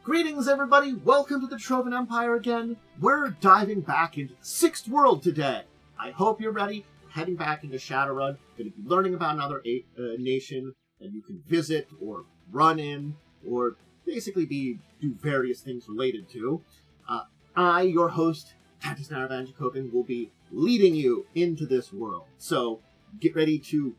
Greetings, everybody! Welcome to the Dracovin Empire again. We're diving back into the 6th world today. I hope you're ready. We're heading back into Shadowrun. We're going to be learning about another nation that you can visit or run in, or basically do various things related to. I, your host, Dracovin, will be leading you into this world. So get ready to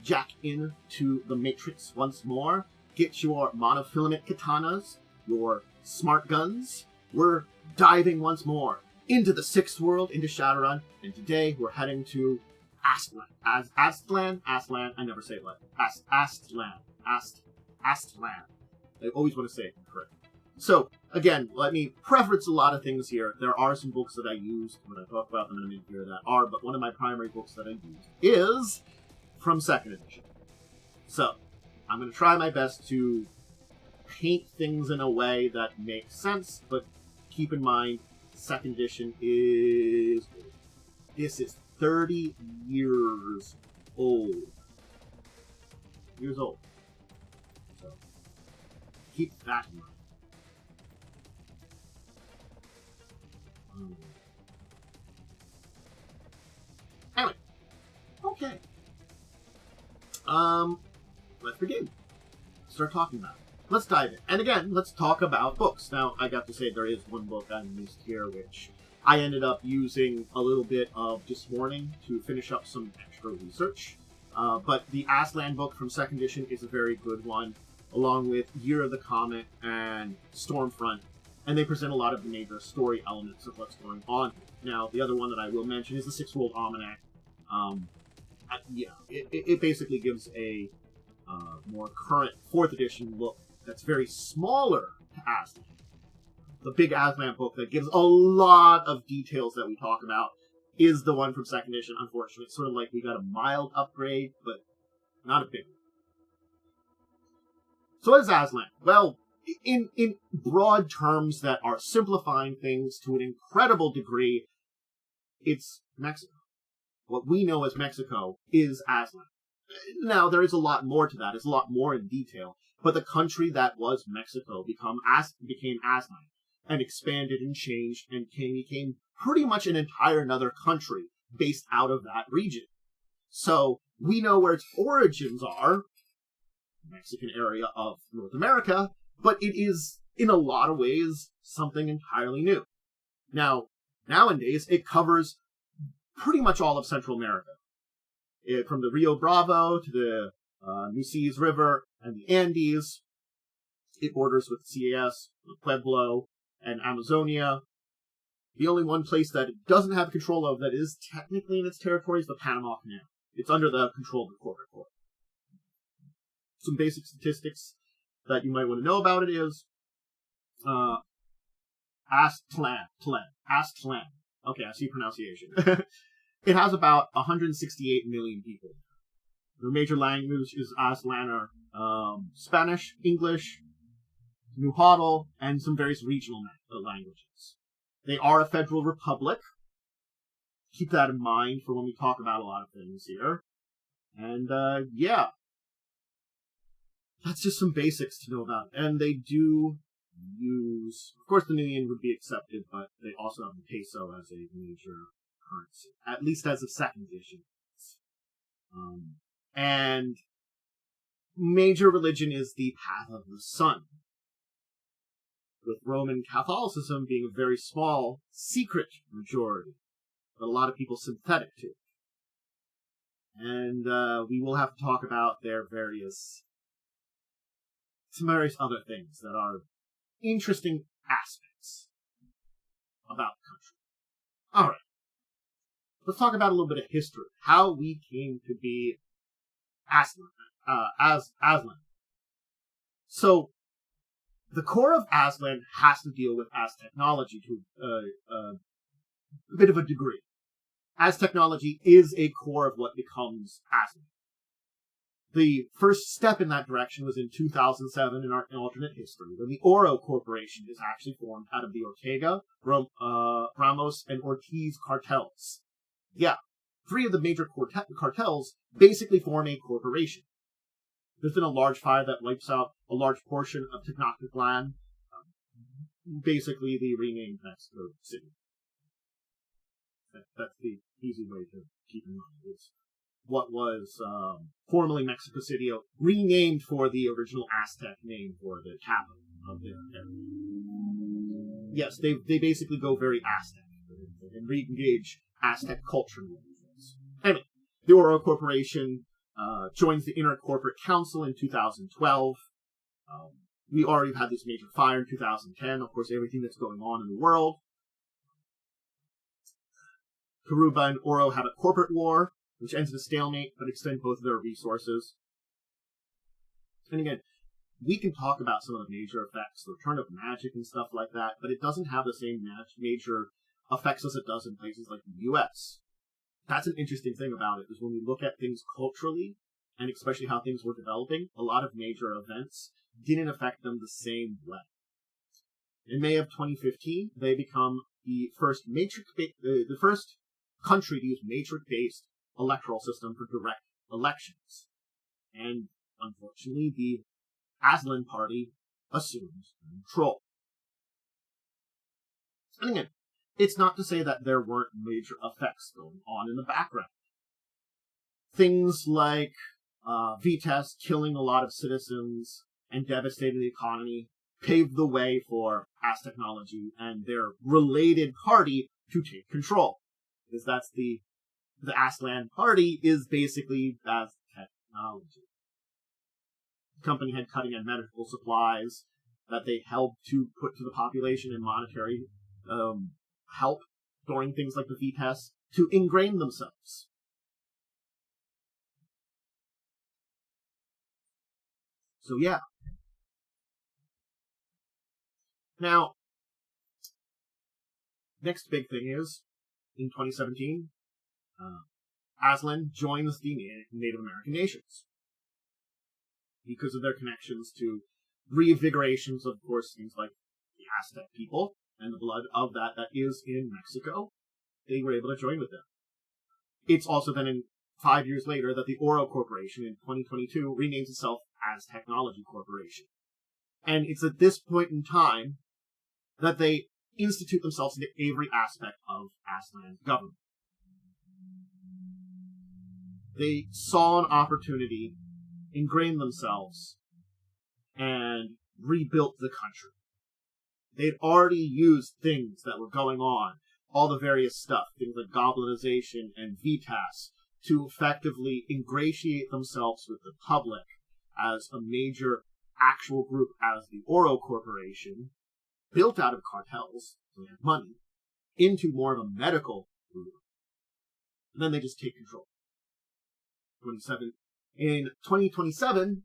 jack into the Matrix once more. Get your monofilament katanas, your smart guns. We're diving once more into the 6th world, into Shadowrun, and today we're heading to Aztlan. Aztlan? I never say it like Aztlan. Aztlan. I always want to say it correct. So, again, let me preference a lot of things here. There are some books that I used when I talk about them in a minute here that are, but one of my primary books that I use is from 2nd edition. So, I'm going to try my best to paint things in a way that makes sense, but keep in mind, 2nd edition is... This is 30 years old. So, keep that in mind. Anyway. Okay. Let's begin. Start talking about it. Let's dive in. And again, let's talk about books. Now, I got to say there is one book I missed here, which I ended up using a little bit of this morning to finish up some extra research. But the Aztlan book from 2nd edition is a very good one, along with Year of the Comet and Stormfront. And they present a lot of the major story elements of what's going on. Now, the other one that I will mention is the 6th World Almanac. It basically gives a more current 4th edition look that's very smaller to Aztlan. The big Aztlan book that gives a lot of details that we talk about is the one from 2nd edition, unfortunately. It's sort of like we got a mild upgrade, but not a big one. So what is Aztlan? Well, in broad terms that are simplifying things to an incredible degree, it's Mexico. What we know as Mexico is Aztlan. Now, there is a lot more to that. It's a lot more in detail. But the country that was Mexico became Aztlan and expanded and changed and became pretty much an entire another country based out of that region. So we know where its origins are, Mexican area of North America, but it is, in a lot of ways, something entirely new. Now, nowadays, it covers pretty much all of Central America. From the Rio Bravo to the Nueces River and the Andes. It borders with CAS, Pueblo, and Amazonia. The only one place that it doesn't have control of that is technically in its territory is the Panama Canal. It's under the control of the corporate court. Some basic statistics that you might want to know about it is Aztlan. Okay, I see pronunciation. It has about 168 million people. The major language is Aztlan, Spanish, English, Nahuatl, and some various regional languages. They are a federal republic. Keep that in mind for when we talk about a lot of things here. And, that's just some basics to know about. And they do use... Of course, the New Yen would be accepted, but they also have the peso as a major currency, at least as of 2nd edition. And major religion is the path of the sun, with Roman Catholicism being a very small, secret majority, but a lot of people sympathetic to it. And we will have to talk about some various other things that are interesting aspects about the country. All right. Let's talk about a little bit of history. How we came to be Aztlan. So, the core of Aztlan has to deal with Aztechnology to a bit of a degree. Aztechnology is a core of what becomes Aztlan. The first step in that direction was in 2007 in alternate history, when the Oro Corporation is actually formed out of the Ortega, Ramos, and Ortiz cartels. Yeah, 3 of the major cartels basically form a corporation. There's been a large fire that wipes out a large portion of Tenochtitlan. basically the renamed Mexico City. That's the easy way to keep in mind. It's what was formerly Mexico City, renamed for the original Aztec name for the capital of the area. Yes, they basically go very Aztec and re-engage Aztec culture. Anyway, the Oro Corporation joins the Inner Corporate Council in 2012. We already had this major fire in 2010. Of course, everything that's going on in the world. Karuba and Oro have a corporate war, which ends in a stalemate, but extend both of their resources. And again, we can talk about some of the major effects, the return of magic and stuff like that, but it doesn't have the same major effects as it does in places like the US. That's an interesting thing about it, is when we look at things culturally, and especially how things were developing, a lot of major events didn't affect them the same way. In May of 2015, they become the first country to use matrix-based electoral system for direct elections. And unfortunately, the Aztlan party assumes control. And again, it's not to say that there weren't major effects going on in the background. Things like Vitas killing a lot of citizens and devastating the economy paved the way for Aztechnology and their related party to take control. Because that's the Aztlan party is basically Aztechnology. The company had cutting-edge medical supplies that they helped to put to the population and monetary help during things like the Vitas to ingrain themselves. So yeah. Now, next big thing is, in 2017, Aztlan joins the Native American nations because of their connections to reinvigorations, of course, things like the Aztec people and the blood of that is in Mexico. They were able to join with them. It's also then 5 years later that the Oro Corporation in 2022 renames itself Aztechnology Corporation. And it's at this point in time that they institute themselves into every aspect of Aztlan's government. They saw an opportunity, ingrained themselves, and rebuilt the country. They'd already used things that were going on, all the various stuff, things like goblinization and Vitas, to effectively ingratiate themselves with the public as a major actual group as the Oro Corporation, built out of cartels, so they have money, into more of a medical group. And then they just take control. In 2027,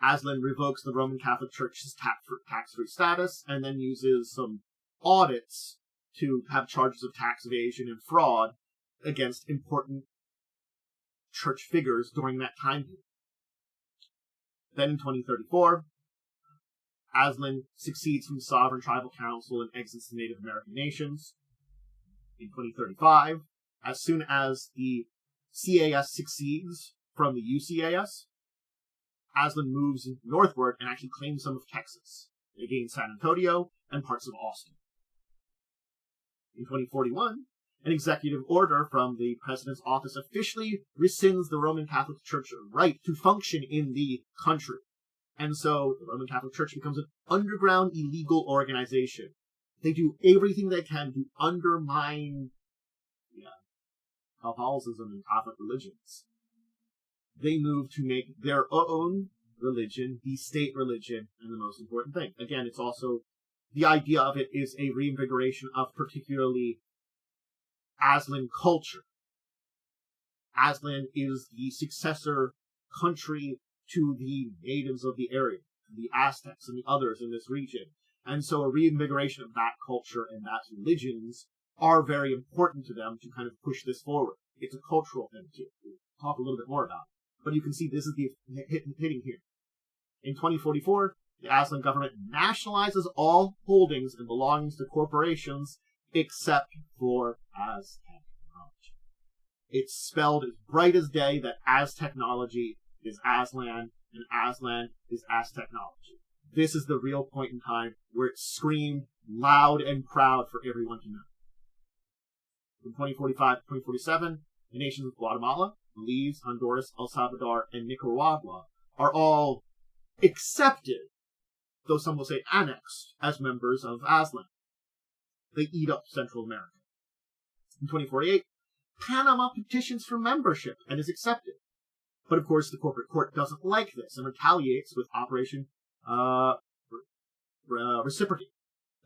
Aztlan revokes the Roman Catholic Church's tax-free status and then uses some audits to have charges of tax evasion and fraud against important church figures during that time period. Then in 2034, Aztlan succeeds from the Sovereign Tribal Council and exits the Native American nations. In 2035, as soon as the CAS succeeds from the UCAS, Aztlan moves northward and actually claims some of Texas. They gain San Antonio and parts of Austin. In 2041, an executive order from the President's office officially rescinds the Roman Catholic Church right to function in the country. And so the Roman Catholic Church becomes an underground illegal organization. They do everything they can to undermine Catholicism and Catholic religions. They move to make their own religion the state religion and the most important thing. Again, it's also, the idea of it is a reinvigoration of particularly Aztlan culture. Aztlan is the successor country to the natives of the area, the Aztecs and the others in this region. And so a reinvigoration of that culture and that religions are very important to them to kind of push this forward. It's a cultural thing too. We'll talk a little bit more about it. But you can see this is the hitting here. In 2044, the Aztlan government nationalizes all holdings and belongings to corporations except for Aztechnology. It's spelled as bright as day that Aztechnology is Aztlan and Aztlan is Aztechnology. this is the real point in time where it screamed loud and proud for everyone to know. From 2045 to 2047, the nations of Guatemala, Belize, Honduras, El Salvador, and Nicaragua are all accepted, though some will say annexed, as members of Aztlan. They eat up Central America. In 2048, Panama petitions for membership and is accepted. But of course, the corporate court doesn't like this and retaliates with Operation Reciprocity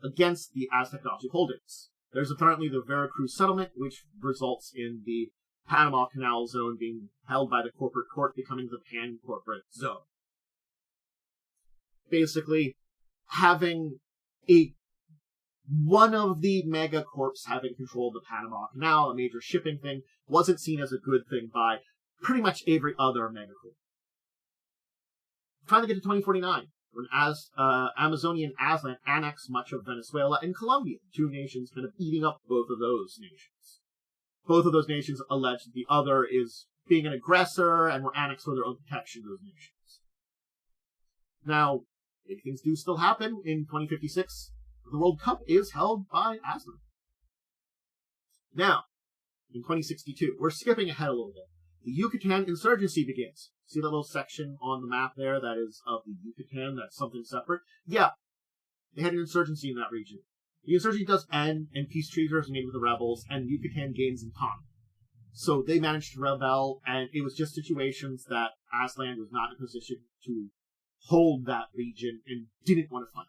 against the Aztechnology holdings. There's apparently the Veracruz settlement, which results in the Panama Canal Zone being held by the corporate court, becoming the pan-corporate zone. Basically, having one of the megacorps having control of the Panama Canal, a major shipping thing, wasn't seen as a good thing by pretty much every other megacorp. Trying to get to 2049, when Amazonian Aztlan annexed much of Venezuela and Colombia, two nations kind of eating up both of those nations. Both of those nations allege that the other is being an aggressor and were annexed for their own protection of those nations. Now, big things do still happen. In 2056, the World Cup is held by Aztlan. Now, in 2062, we're skipping ahead a little bit. The Yucatan insurgency begins. See that little section on the map there that is of the Yucatan, that's something separate? Yeah, they had an insurgency in that region. The insurgency does end, and peace treaties are made with the rebels, and Yucatan gains autonomy. So they managed to rebel, and it was just situations that Aztlan was not in a position to hold that region and didn't want to fight.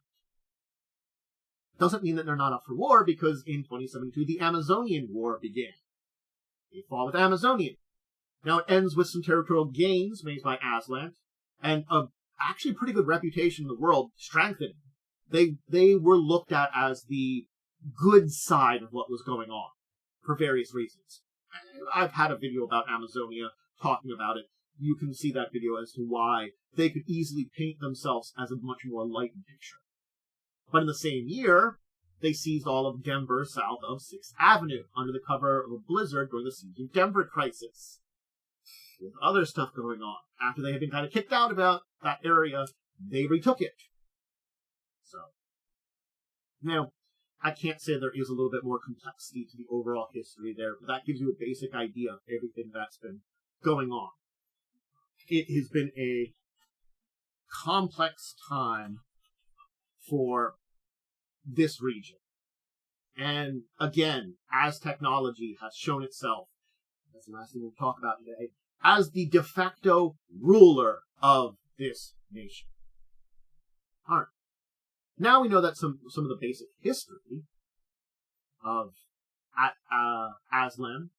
Doesn't mean that they're not up for war, because in 2072, the Amazonian War began. They fought with Amazonian. Now it ends with some territorial gains made by Aztlan, and actually pretty good reputation in the world, strengthened. They were looked at as the good side of what was going on, for various reasons. I've had a video about Amazonia talking about it. You can see that video as to why they could easily paint themselves as a much more enlightened picture. But in the same year, they seized all of Denver south of 6th Avenue under the cover of a blizzard during the Siege of Denver crisis. With other stuff going on. After they had been kind of kicked out about that area, they retook it. So, now, I can't say there is a little bit more complexity to the overall history there, but that gives you a basic idea of everything that's been going on. It has been a complex time for this region. And again, Aztechnology has shown itself, that's the last thing we'll talk about today, as the de facto ruler of this nation. Alright. Now we know that some of the basic history of Aztlan.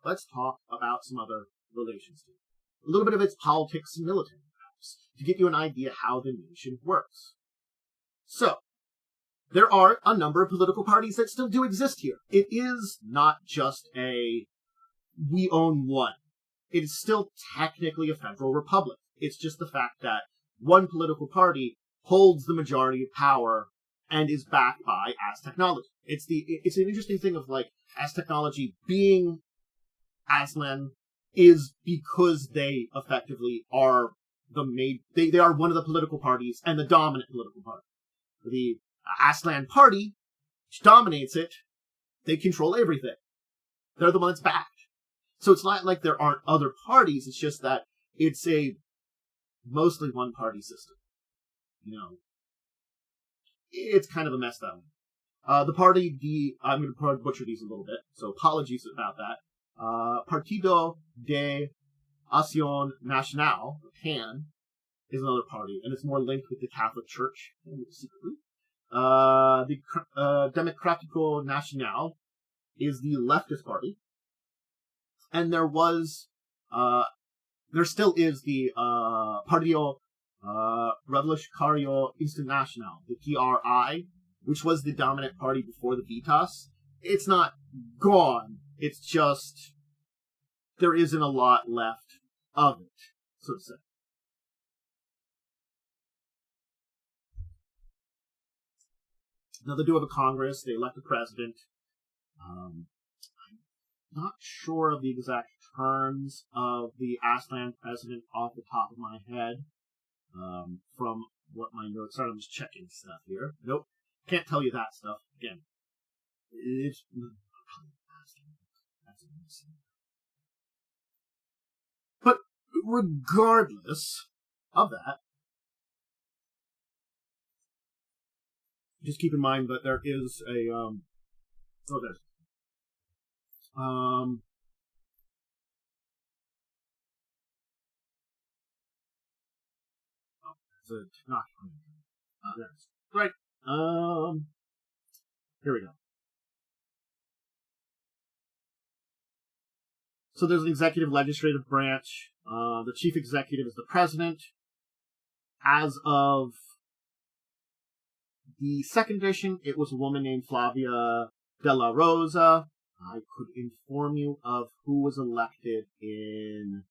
Let's talk about some other relations to it. A little bit of its politics and military matters, to give you an idea how the nation works. So, there are a number of political parties that still do exist here. It is not just we own one. It is still technically a federal republic. It's just the fact that one political party holds the majority of power and is backed by Aztechnology. It's an interesting thing of like Aztechnology being Aztlan is because they effectively are they are one of the political parties and the dominant political party. The Aztlan party, which dominates it, they control everything. They're the one that's backed. So it's not like there aren't other parties, it's just that it's a mostly one-party system. You know, it's kind of a mess that way. The party, I'm going to butcher these a little bit, so apologies about that. Partido de Acción Nacional, PAN, is another party, and it's more linked with the Catholic Church, secretly. The Democrático Nacional is the leftist party. And there still is the Partido Revolucionario Internacional, the PRI, which was the dominant party before the VITAS. It's not gone. It's just there isn't a lot left of it, so to say. Now, they do have a Congress. They elect a president. I'm not sure of the exact terms of the Aztlan president off the top of my head. from what my notes are. I'm just checking stuff here. Nope. Can't tell you that stuff. Again, it's... But regardless of that, just keep in mind that there is a, it's not right. Here we go. So there's an executive legislative branch. The chief executive is the president. As of the second edition, it was a woman named Flavia Della Rosa. I could inform you of who was elected in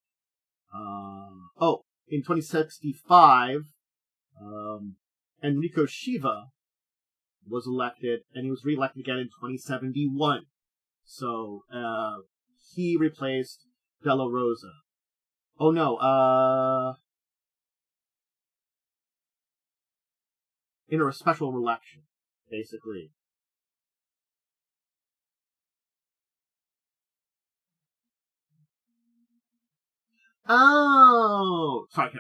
2065. Enrico Shiva was elected, and he was re-elected again in 2071. So, he replaced Della Rosa. Oh no, in a special election, basically. Oh! Sorry,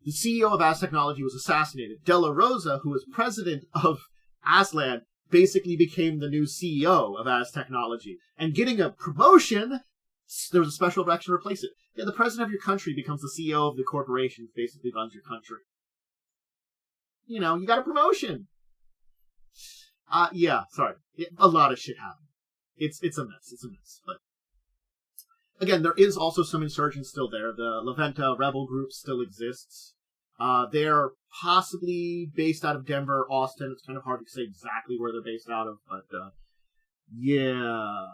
the CEO of Aztechnology was assassinated. Della Rosa, who was president of Aztlan, basically became the new CEO of Aztechnology. And getting a promotion, there was a special election to replace it. Yeah, the president of your country becomes the CEO of the corporation, basically runs your country. You know, you got a promotion. Yeah, sorry. A lot of shit happened. It's a mess. But again, there is also some insurgents still there. The Leventa rebel group still exists. They're possibly based out of Denver, Austin. It's kind of hard to say exactly where they're based out of, but yeah.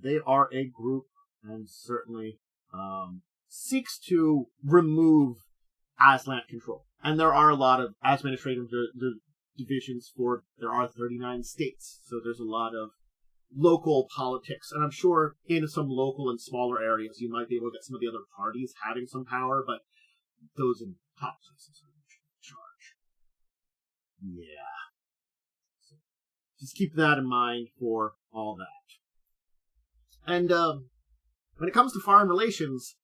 They are a group and certainly seeks to remove Aztlan control. And there are a lot of administrative divisions there are 39 states, so there's a lot of local politics, and I'm sure in some local and smaller areas you might be able to get some of the other parties having some power, but those in top places are in charge. Yeah. So just keep that in mind for all that. And when it comes to foreign relations,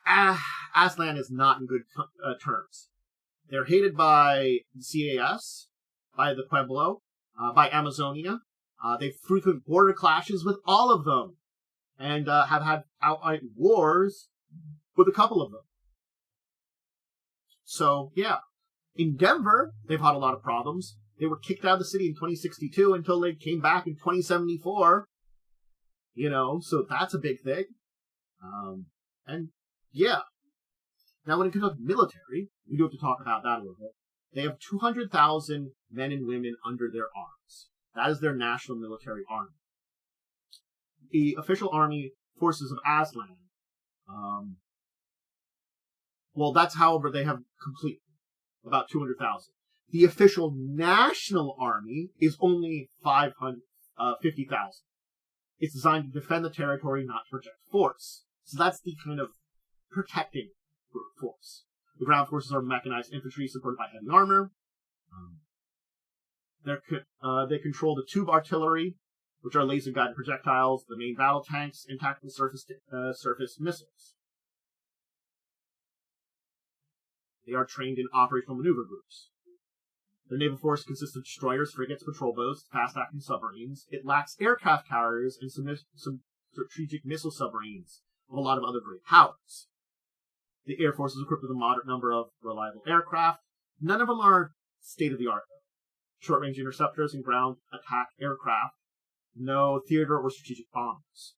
Aztlan is not in good terms. They're hated by the CAS, by the Pueblo, by Amazonia. They frequent border clashes with all of them, and have had outright wars with a couple of them. So, yeah. In Denver, they've had a lot of problems. They were kicked out of the city in 2062 until they came back in 2074. You know, so that's a big thing. And, yeah. Now, when it comes to military, we do have to talk about that a little bit. They have 200,000 men and women under their arms. That is their national military army. The official army forces of Aztlan, that's however they have complete, about 200,000. The official national army is only 50,000. It's designed to defend the territory, not to project force. So that's the kind of protecting force. The ground forces are mechanized infantry supported by heavy armor. They control the tube artillery, which are laser-guided projectiles, the main battle tanks, and tactical surface missiles. They are trained in operational maneuver groups. Their naval force consists of destroyers, frigates, patrol boats, fast-acting submarines. It lacks aircraft carriers and some strategic missile submarines, with a lot of other great powers. The Air Force is equipped with a moderate number of reliable aircraft. None of them are state-of-the-art, though. Short-range interceptors and ground attack aircraft. No theater or strategic bombers.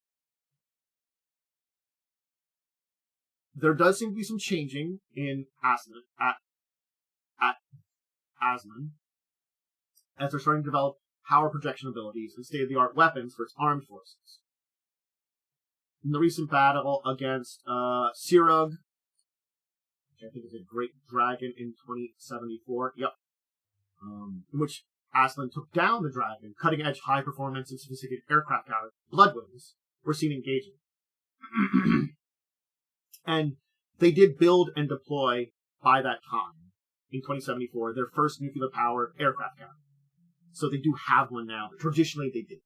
There does seem to be some changing in Aztlan, as they're starting to develop power projection abilities and state-of-the-art weapons for its armed forces. In the recent battle against Sirug, which I think is a great dragon in 2074, in which Aztlan took down the dragon, cutting-edge high-performance and sophisticated aircraft carrier Bloodwings were seen engaging. And They did build and deploy, by that time, in 2074, their first nuclear-powered aircraft carrier. So they do have one now, but traditionally they didn't.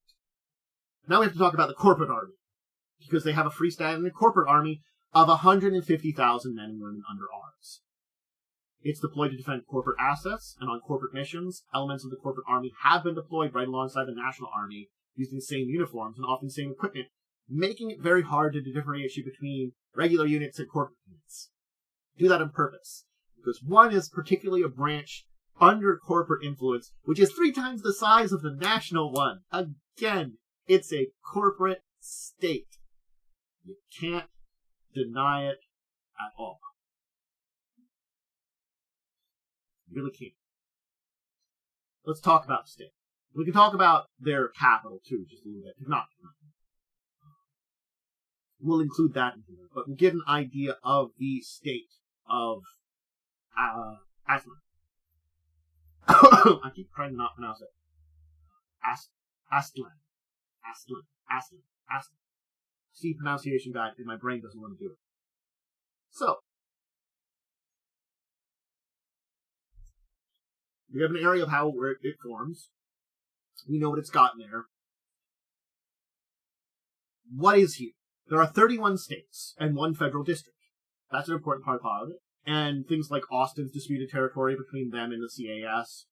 Now we have to talk about the corporate army, because they have a freestanding corporate army of 150,000 men and women under arms. It's deployed to defend corporate assets, and on corporate missions, elements of the corporate army have been deployed right alongside the national army, using the same uniforms and often same equipment, making it very hard to differentiate between regular units and corporate units. Do that on purpose, because one is particularly a branch under corporate influence, which is 3 times the size of the national one. Again, it's a corporate state. You can't deny it at all. You really can't. Let's talk about the state. We can talk about their capital, too, just a little bit. Not. We'll include that in here, but we'll get an idea of the state of Aztlan. I keep trying to not pronounce it. Aztlan. See, pronunciation guide, and my brain doesn't want to do it. So, we have an area of how it forms. We know what it's gotten there. What is here? There are 31 states and 1 federal district. That's an important part of it. And things like Austin's disputed territory between them and the CAS.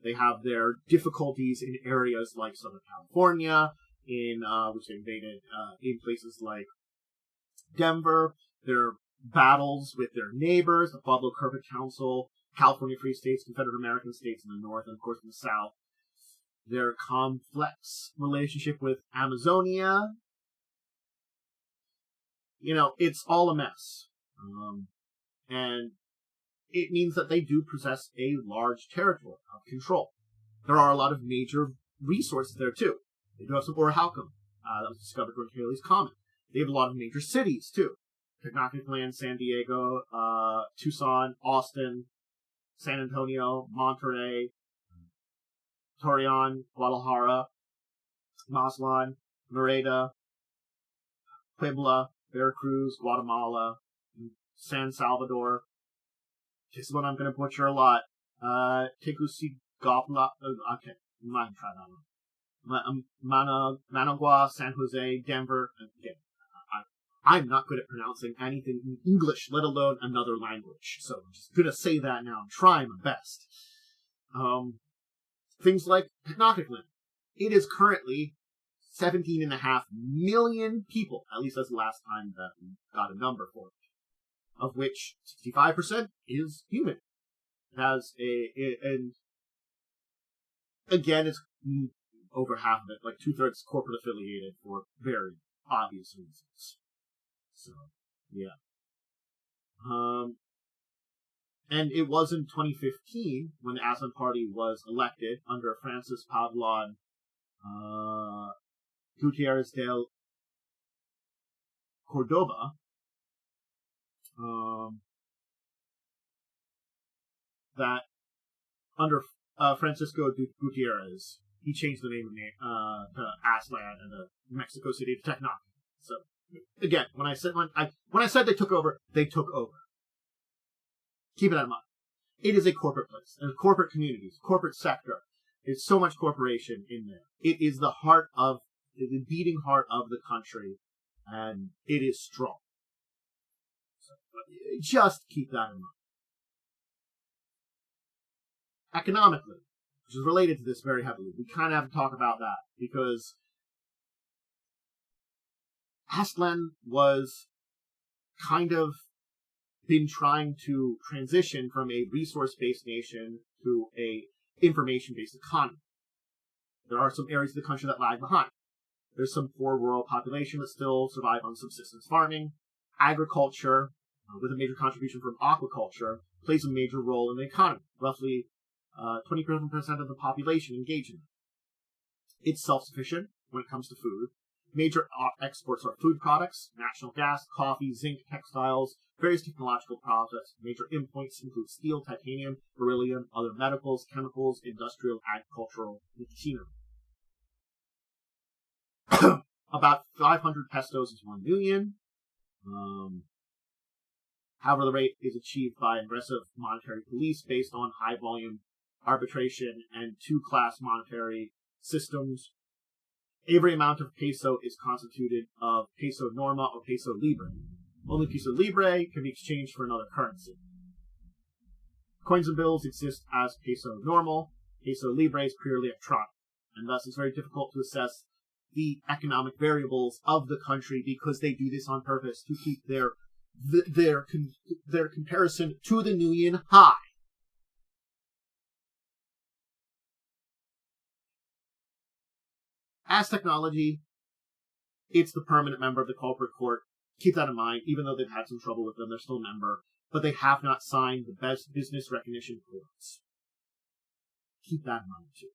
They have their difficulties in areas like Southern California, which they invaded, in places like Denver. Their battles with their neighbors, the Pueblo Corporate Council, California Free States, Confederate American states in the north, and of course in the south. Their complex relationship with Amazonia. It's all a mess. And it means that they do possess a large territory of control. There are a lot of major resources there, too. They do have some orichalcum that was discovered during Halley's Comet. They have a lot of major cities, too. Tenochtitlan, San Diego, Tucson, Austin, San Antonio, Monterrey, Torreon, Guadalajara, Mazatlan, Merida, Puebla, Veracruz, Guatemala, San Salvador. This is one I'm going to butcher a lot. Tegucigalpa. Okay, I'm not going to try that one. Managua, San Jose, Denver. Again, I'm not good at pronouncing anything in English, let alone another language. So I'm just going to say that now. I'm trying my best. Things like Tenochtitlan. It is currently 17.5 million people. At least that's the last time that we got a number for it. Of which 65% is human. It has and again, it's over half of it, like 2/3 corporate affiliated for very obvious reasons. So, yeah. And it was in 2015 when the Aztlan Party was elected under Francis Pabellon Gutierrez del Cordoba. That under Francisco Gutierrez, he changed the name to Aztlan and the Mexico City to Tenochtitlan. So again, when I said they took over, they took over. Keep that in mind. It is a corporate place, and corporate communities, corporate sector. There's so much corporation in there. It is the beating heart of the country, and it is strong. So, just keep that in mind. Economically, which is related to this very heavily, we kind of have to talk about that, because Aztlan was kind of been trying to transition from a resource-based nation to a information-based economy. There are some areas of the country that lag behind. There's some poor rural population that still survive on subsistence farming. Agriculture, with a major contribution from aquaculture, plays a major role in the economy. Roughly 27% of the population engage in it. It's self-sufficient when it comes to food. Major exports are food products, natural gas, coffee, zinc, textiles, various technological products. Major imports include steel, titanium, beryllium, other medicals, chemicals, industrial, agricultural machinery. About 500 pestos is 1 million. However, the rate is achieved by aggressive monetary police based on high-volume arbitration and two-class monetary systems. Every amount of peso is constituted of peso norma or peso libre. Only peso libre can be exchanged for another currency. Coins and bills exist as peso normal. Peso libre is purely electronic, and thus it's very difficult to assess the economic variables of the country because they do this on purpose to keep their comparison to the new yen high. Aztechnology, it's the permanent member of the corporate court. Keep that in mind. Even though they've had some trouble with them, they're still a member. But they have not signed the best business recognition codes. Keep that in mind, too.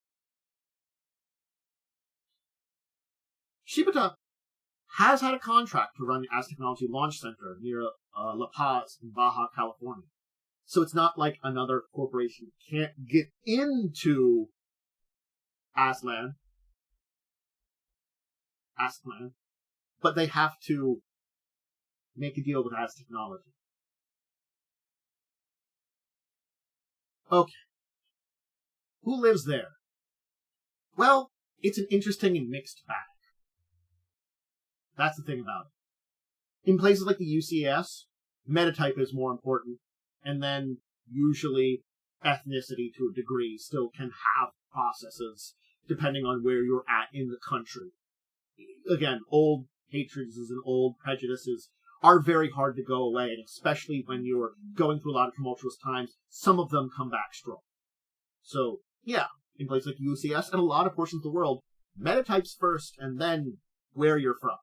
Shibata has had a contract to run the Aztechnology Launch Center near La Paz in Baja California. So it's not like another corporation can't get into Aztlan, but they have to make a deal with Aztechnology. Okay. Who lives there? Well, it's an interesting and mixed bag. That's the thing about it. In places like the UCS, metatype is more important, and then usually ethnicity to a degree still can have processes depending on where you're at in the country. Again, old hatreds and old prejudices are very hard to go away, and especially when you're going through a lot of tumultuous times, some of them come back strong. So, yeah, in places like UCS and a lot of portions of the world, metatypes first, and then where you're from.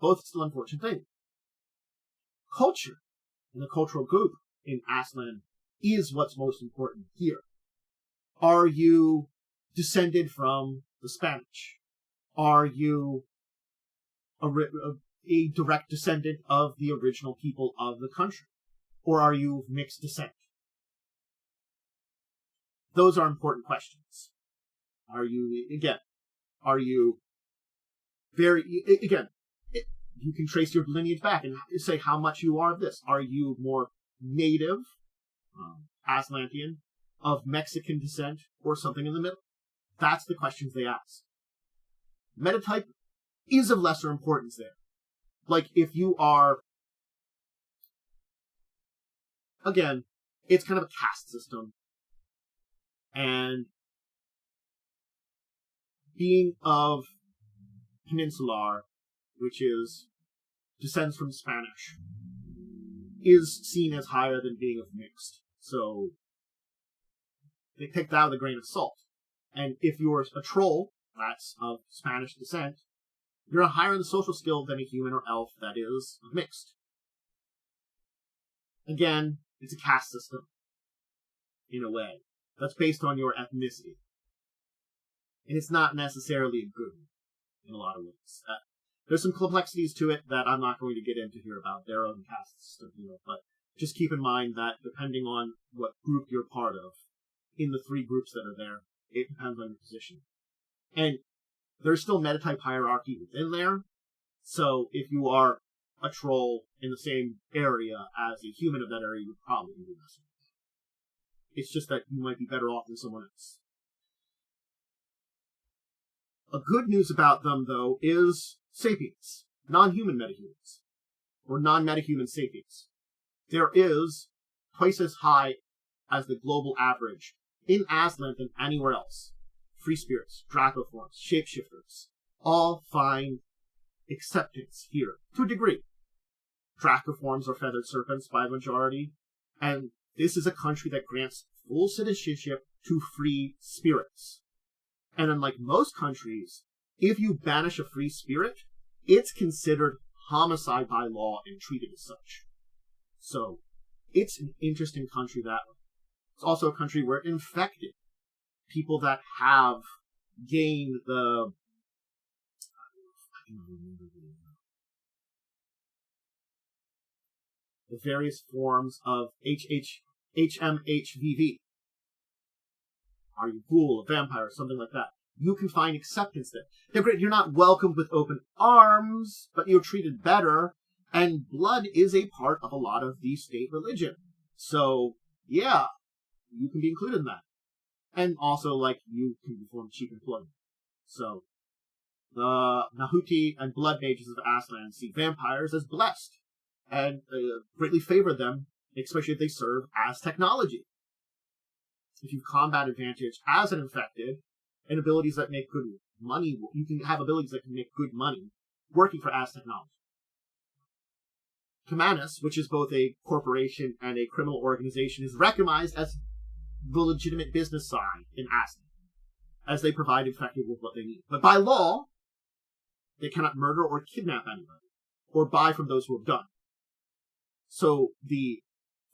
Both still unfortunate things. Culture and the cultural group in Aztlan is what's most important here. Are you descended from the Spanish? Are you a direct descendant of the original people of the country? Or are you of mixed descent? Those are important questions. You can trace your lineage back and say how much you are of this. Are you more native, Aztlantean, of Mexican descent, or something in the middle? That's the questions they ask. Metatype is of lesser importance there. Like, if you are... Again, it's kind of a caste system. And being of Peninsular, which descends from Spanish, is seen as higher than being of mixed. So they take that with a grain of salt. And if you're a troll, that's of Spanish descent, you're higher in the social skill than a human or elf that is of mixed. Again, it's a caste system, in a way. That's based on your ethnicity. And it's not necessarily a good one, in a lot of ways. There's some complexities to it that I'm not going to get into here about their own caste system, but just keep in mind that depending on what group you're part of, in the three groups that are there, it depends on your position. And there's still metatype hierarchy within there, so if you are a troll in the same area as a human of that area, you would probably be messing with that. It's just that you might be better off than someone else. A good news about them, though, is sapiens, non-human metahumans, or non-metahuman sapiens. There is twice as high as the global average in Aztlan than anywhere else. Free spirits, Dracoforms, shapeshifters, all find acceptance here, to a degree. Dracoforms are feathered serpents by the majority, and this is a country that grants full citizenship to free spirits. And unlike most countries, if you banish a free spirit, it's considered homicide by law and treated as such. So, it's an interesting country that way. It's also a country where infected people that have gained the various forms of HMHVV. Are you a ghoul, a vampire, something like that? You can find acceptance there. You're not welcomed with open arms, but you're treated better, And blood is a part of a lot of the state religion. So, yeah, you can be included in that. And also, like, you can perform cheap employment. So, the Nahuti and blood mages of Aztlan see vampires as blessed, and greatly favor them, especially if they serve Aztechnology. If you've combat advantage as an infected, and abilities that make good money, you can have abilities that can make good money working for Aztechnology. Kamanis, which is both a corporation and a criminal organization, is recognized as the legitimate business side in Aztlan, as they provide infected with what they need. But by law, they cannot murder or kidnap anybody, or buy from those who have done. So the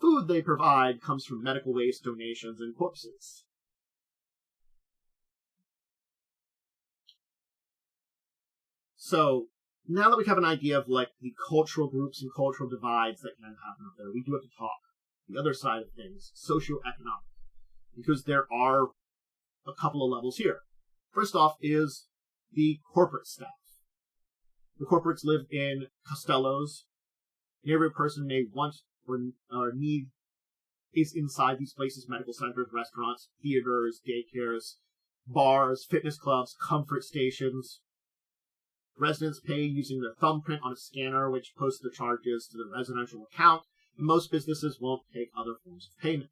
food they provide comes from medical waste, donations, and corpses. So, now that we have an idea of, like, the cultural groups and cultural divides that can happen up there, we do have to talk the other side of things, socioeconomic, because there are a couple of levels here. First off is the corporate staff. The corporates live in castellos. Every person may want or need is inside these places: medical centers, restaurants, theaters, daycares, bars, fitness clubs, comfort stations. Residents pay using their thumbprint on a scanner, which posts their charges to the residential account, and most businesses won't take other forms of payment.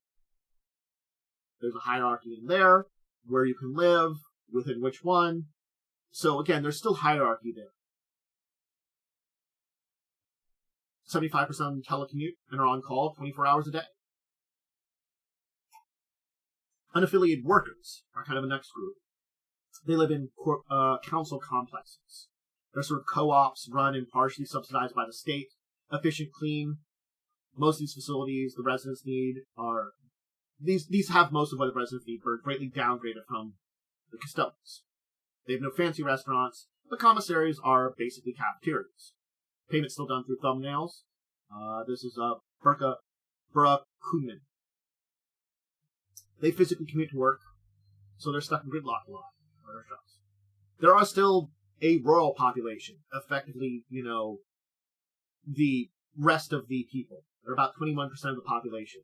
There's a hierarchy in there, where you can live, within which one. So again, there's still hierarchy there. 75% of them telecommute and are on call 24 hours a day. Unaffiliated workers are kind of the next group. They live in council complexes. They're sort of co-ops run and partially subsidized by the state. Efficient, clean. Most of these facilities the residents need are... These have most of what the residents need, but are greatly downgraded from the castellos. They have no fancy restaurants. The commissaries are basically cafeterias. Payment's still done through thumbnails. This is Burka Kunin. They physically commute to work, so they're stuck in gridlock a lot. There are still a rural population, effectively, the rest of the people. They're about 21% of the population.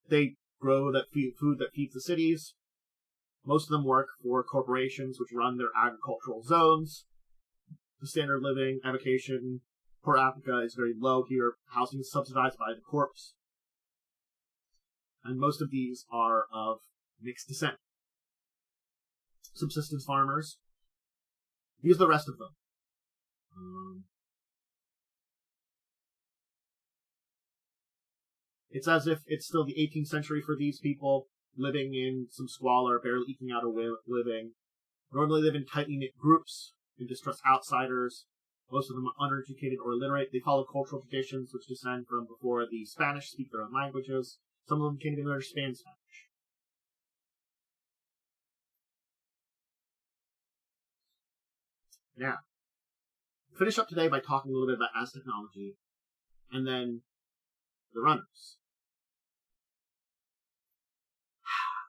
They grow that food that feeds the cities. Most of them work for corporations which run their agricultural zones. The standard of living, education, poor Africa is very low here. Housing is subsidized by the corpse. And most of these are of mixed descent. Subsistence farmers. These are the rest of them. It's as if it's still the 18th century for these people, living in some squalor, barely eking out a living. Normally live in tightly knit groups and distrust outsiders. Most of them are uneducated or illiterate. They follow cultural traditions which descend from before the Spanish, speak their own languages. Some of them can't even understand Spanish. Now, finish up today by talking a little bit about Aztechnology, and then the runners.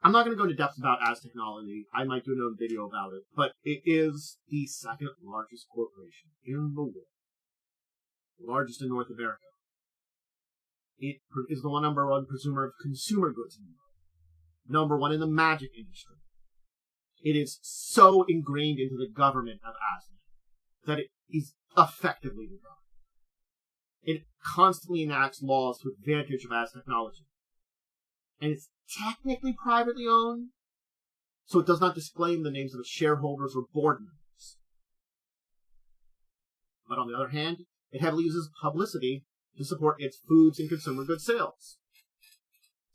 I'm not going to go into depth about Aztechnology. I might do another video about it, but it is the second largest corporation in the world. The largest in North America. It is the number one consumer of consumer goods in the world. Number one in the magic industry. It is so ingrained into the government of Aztlan that it is effectively the government. It constantly enacts laws to advantage of Aztechnology. And it's technically privately owned, so it does not disclaim the names of its shareholders or board members. But on the other hand, it heavily uses publicity to support its foods and consumer goods sales.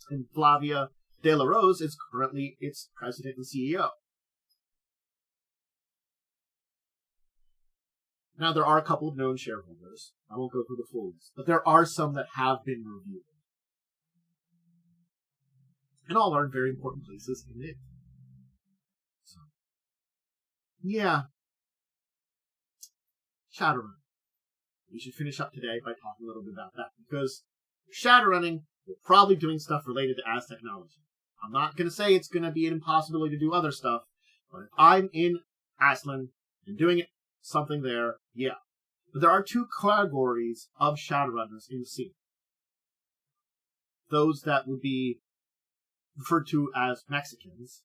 And Flavia De La Rose is currently its president and CEO. Now, there are a couple of known shareholders. I won't go through the full list, but there are some that have been reviewed. And all are in very important places in it. So, yeah. Shadowrun. We should finish up today by talking a little bit about that, because Shadowrunning, we're probably doing stuff related to Aztechnology. I'm not going to say it's going to be an impossibility to do other stuff, but if I'm in Aztlan and doing something there, yeah. But there are two categories of Shadowrunners in the scene. Those that would be referred to as Mexicans,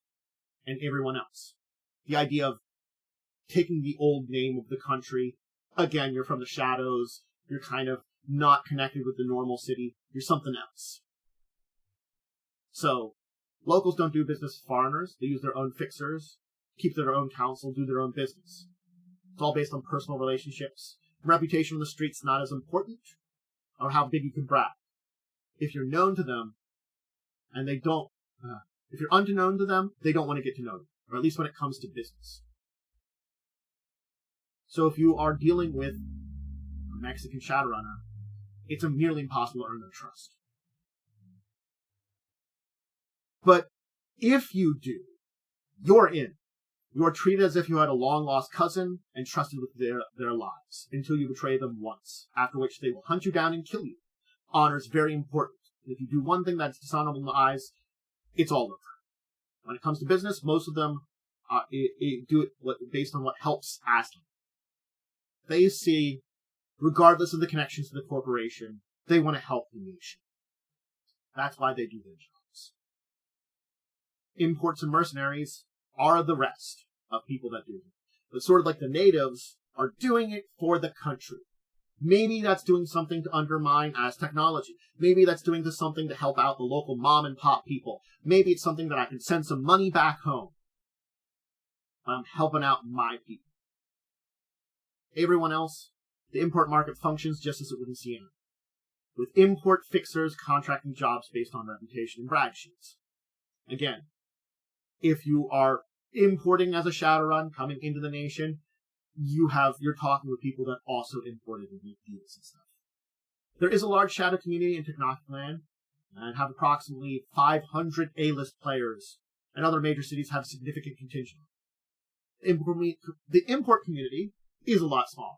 and everyone else. The idea of taking the old name of the country. Again, you're from the shadows. You're kind of not connected with the normal city. You're something else. So, locals don't do business with foreigners. They use their own fixers, keep their own counsel, do their own business. It's all based on personal relationships. Reputation on the street's not as important, or how big you can brag. If you're known to them, and they don't, if you're unknown to them, they don't want to get to know you, or at least when it comes to business. So if you are dealing with a Mexican Shadowrunner, it's nearly impossible to earn their trust. But if you do, you're in. You are treated as if you had a long-lost cousin and trusted with their lives until you betray them once, after which they will hunt you down and kill you. Honor is very important. If you do one thing that's dishonorable in the eyes, it's all over. When it comes to business, most of them do it based on what helps Aztlan. They see, regardless of the connections to the corporation, they want to help the nation. That's why they do their jobs. Imports and mercenaries are the rest of people that do it. But sort of like the natives are doing it for the country. Maybe that's doing something to undermine Aztechnology. Maybe that's doing something to help out the local mom and pop people. Maybe it's something that I can send some money back home. I'm helping out my people. Everyone else, the import market functions just as it would in Siena, with import fixers contracting jobs based on reputation and brag sheets. Again, if you are importing as a Shadowrun coming into the nation, you're talking with people that also imported and make deals and stuff. There is a large Shadow community in Dracovin, and have approximately 500 A-list players, and other major cities have significant contingent. The import community is a lot smaller.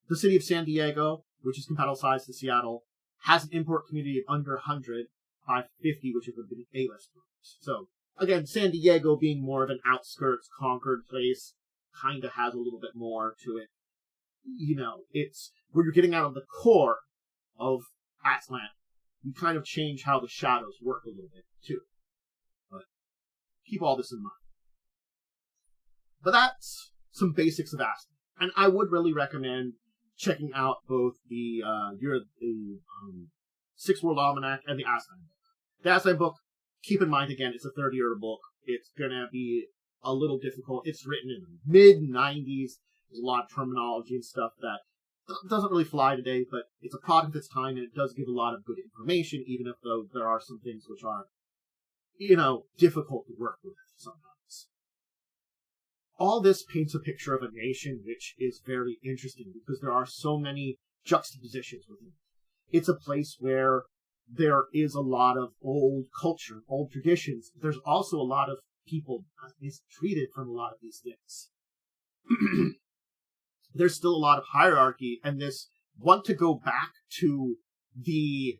The city of San Diego, which is comparable size to Seattle, has an import community of under 100, 550, which would be A-list players. So, again, San Diego being more of an outskirts, conquered place, kind of has a little bit more to it. You know, it's where you're getting out of the core of Aztlan. You kind of change how the shadows work a little bit, too. But keep all this in mind. But that's some basics of Aztlan. And I would really recommend checking out both the Six World Almanac and the Aztlan book. The Aztlan book, keep in mind, again, it's a 30-year book. It's going to be a little difficult. It's written in the mid-90s. There's a lot of terminology and stuff that doesn't really fly today, but it's a product of its time, and it does give a lot of good information, even if though there are some things which are, difficult to work with sometimes. All this paints a picture of a nation which is very interesting because there are so many juxtapositions within it. It's a place where there is a lot of old culture, old traditions. There's also a lot of people mistreated from a lot of these things. There's still a lot of hierarchy and this want to go back to the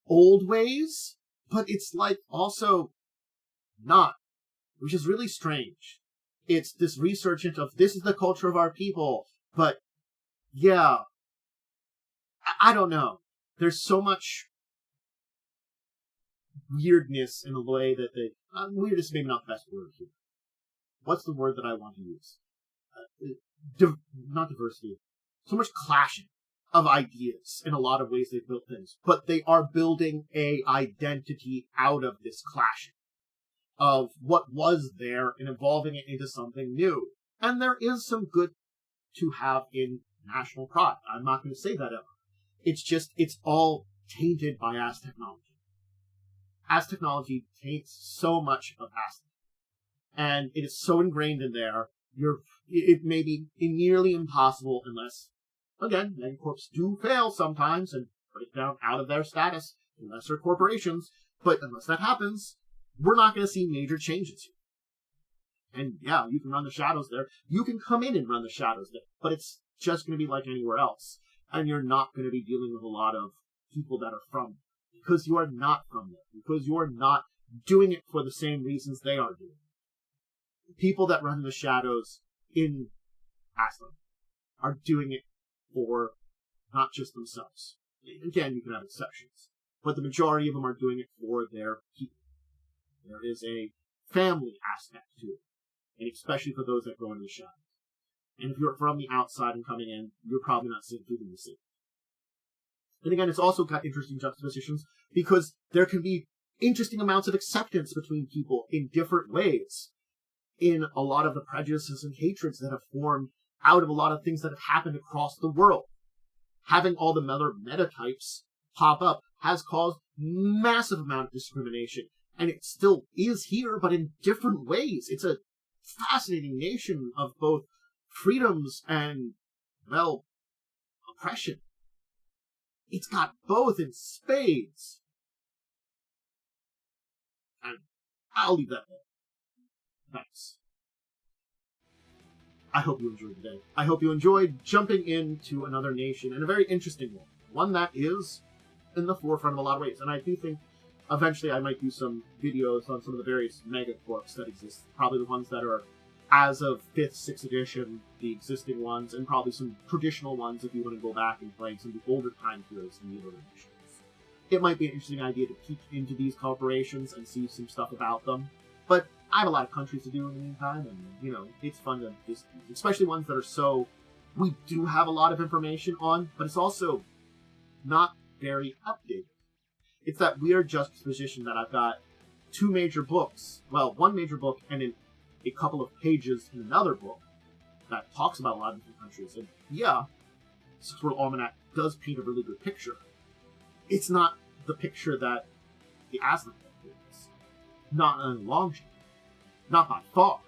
old ways, but it's like also not, which is really strange. It's this resurgence of this is the culture of our people, but yeah, I don't know. There's so much weirdness in the way that weirdness is maybe not the best word here. What's the word that I want to use? Not diversity. So much clashing of ideas in a lot of ways they've built things, but they are building a identity out of this clashing of what was there and evolving it into something new. And there is some good to have in national pride. I'm not going to say that ever. It's just, it's all tainted by Aztechnology. Aztechnology taints so much of Aztlan. And it is so ingrained in there, it may be nearly impossible unless, again, megacorps do fail sometimes and break down out of their status in lesser corporations, but unless that happens, we're not going to see major changes here. And yeah, you can run the shadows there. You can come in and run the shadows there, but it's just going to be like anywhere else. And you're not going to be dealing with a lot of people that are from there, because you are not from there, because you are not doing it for the same reasons they are doing. The people that run the shadows in Aztlan are doing it for not just themselves. Again, you can have exceptions, but the majority of them are doing it for their people. There is a family aspect to it, and especially for those that go into the shadows. And if you're from the outside and coming in, you're probably not seeing the same. And again, it's also got interesting juxtapositions because there can be interesting amounts of acceptance between people in different ways in a lot of the prejudices and hatreds that have formed out of a lot of things that have happened across the world. Having all the meta types pop up has caused massive amount of discrimination, and it still is here, but in different ways. It's a fascinating nation of both freedoms and, well, oppression. It's got both in spades. And I'll leave that there. Thanks. I hope you enjoyed the day. I hope you enjoyed jumping into another nation, and a very interesting one. One that is in the forefront of a lot of ways. And I do think eventually I might do some videos on some of the various megacorps that exist. Probably the ones that are, as of 5th, 6th edition, the existing ones, and probably some traditional ones if you want to go back and play some of the older time periods in the older editions. It might be an interesting idea to peek into these corporations and see some stuff about them. But I have a lot of countries to do in the meantime, and, it's fun to just, especially ones that are so, we do have a lot of information on, but it's also not very updated. It's that weird juxtaposition that I've got two major books, well, one major book and a couple of pages in another book that talks about a lot of different countries. And yeah, Sixth World Almanac does paint a really good picture. It's not the picture that the Aztlan is. Not in a long shot. Not by far.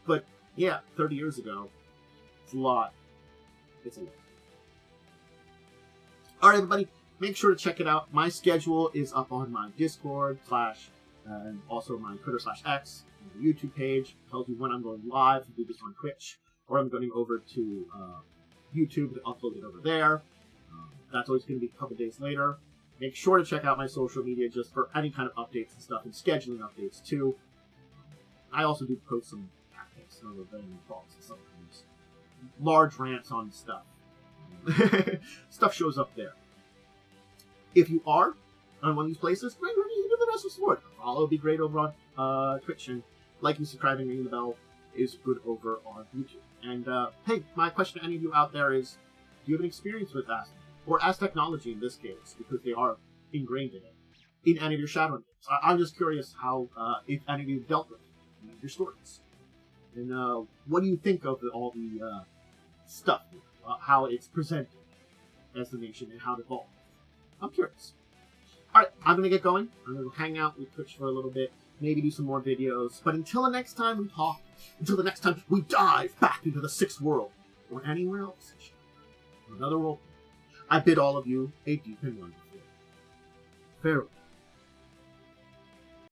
But yeah, 30 years ago, it's a lot. It's a lot. Alright, everybody, make sure to check it out. My schedule is up on my Discord and also my Twitter/X, and the YouTube page. It tells you when I'm going live to do this on Twitch, or I'm going over to YouTube to upload it over there. That's always going to be a couple days later. Make sure to check out my social media just for any kind of updates and stuff, and scheduling updates too. I also do post some tactics and random thoughts and sometimes large rants on stuff. Stuff shows up there. If you are on one of these places, great, you do the rest of support. Follow would be great over on Twitch, and liking, subscribing, ringing the bell is good over on YouTube. And hey, my question to any of you out there is, do you have an experience with Aztlan? Or Aztechnology in this case, because they are ingrained in it, in any of your Shadowrun games? I'm just curious how, if any of you have dealt with it in your stories. And what do you think of all the stuff, how it's presented as the nation and how it evolved? I'm curious. Alright, I'm going to get going. I'm going to hang out with Twitch for a little bit, maybe do some more videos. But until the next time we talk, until the next time we dive back into the Sixth World, or anywhere else, another world, I bid all of you a deep and wonderful farewell.